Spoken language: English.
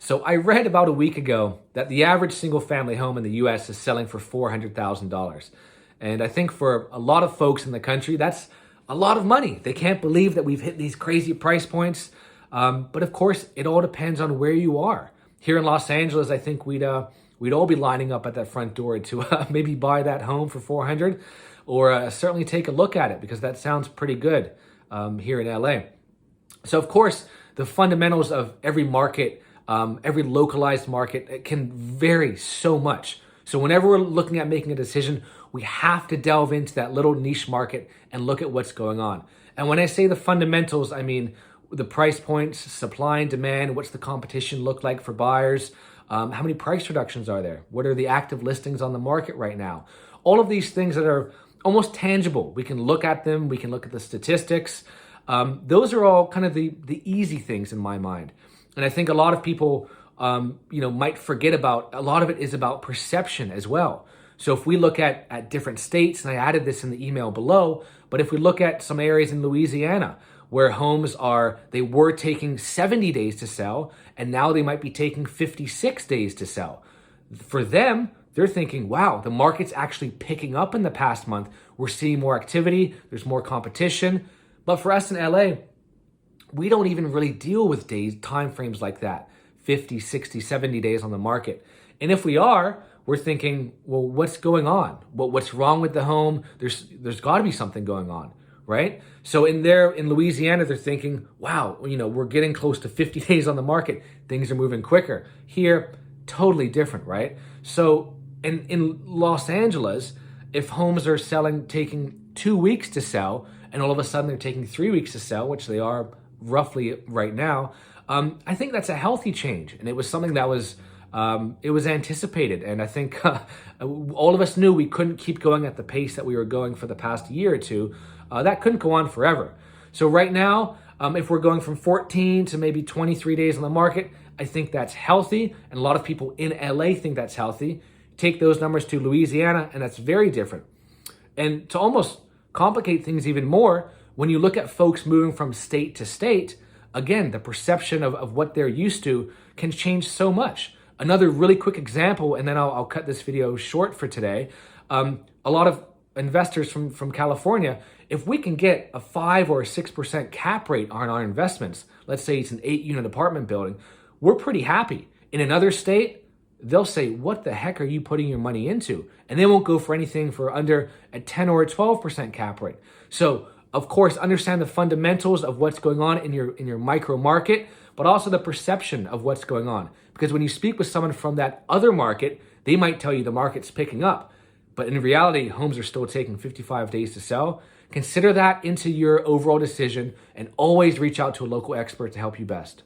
So I read about a week ago that the average single family home in the US is selling for $400,000. And I think for a lot of folks in the country, that's a lot of money. They can't believe that we've hit these crazy price points. But of course, it all depends on where you are. Here in Los Angeles, I think we'd all be lining up at that front door to maybe buy that home for 400, or certainly take a look at it, because that sounds pretty good here in LA. So of course, the fundamentals of every market, every localized market, it can vary so much. So whenever we're looking at making a decision, we have to delve into that little niche market and look at what's going on. And when I say the fundamentals, I mean the price points, supply and demand, what's the competition look like for buyers, how many price reductions are there, what are the active listings on the market right now. All of these things that are almost tangible. We can look at them, we can look at the statistics. Those are all kind of the easy things in my mind. And I think a lot of people might forget about, a lot of it is about perception as well. So if we look at different states, and I added this in the email below, but if we look at some areas in Louisiana where homes they were taking 70 days to sell, and now they might be taking 56 days to sell. For them, they're thinking, wow, the market's actually picking up in the past month. We're seeing more activity, there's more competition. But for us in LA, we don't even really deal with time frames like that, 50, 60, 70 days on the market. And if we are, we're thinking, well, what's going on? What's wrong with the home? There's got to be something going on, right? So in Louisiana, they're thinking, wow, we're getting close to 50 days on the market. Things are moving quicker. Here, totally different, right? So in Los Angeles, if homes are taking 2 weeks to sell, and all of a sudden they're taking 3 weeks to sell, which they are roughly right now, I think that's a healthy change. And it was something that was anticipated. And I think all of us knew we couldn't keep going at the pace that we were going for the past year or two. That couldn't go on forever. So right now, if we're going from 14 to maybe 23 days on the market, I think that's healthy. And a lot of people in LA think that's healthy. Take those numbers to Louisiana, and that's very different. And to almost complicate things even more, when you look at folks moving from state to state, again, the perception of what they're used to can change so much. Another really quick example, and then I'll cut this video short for today. A lot of investors from California, if we can get a 5 or a 6% cap rate on our investments, let's say it's an 8-unit apartment building, we're pretty happy. In another state, they'll say, what the heck are you putting your money into? And they won't go for anything for under a 10 or a 12% cap rate. So of course, understand the fundamentals of what's going on in your micro market, but also the perception of what's going on. Because when you speak with someone from that other market, they might tell you the market's picking up. But in reality, homes are still taking 55 days to sell. Consider that into your overall decision, and always reach out to a local expert to help you best.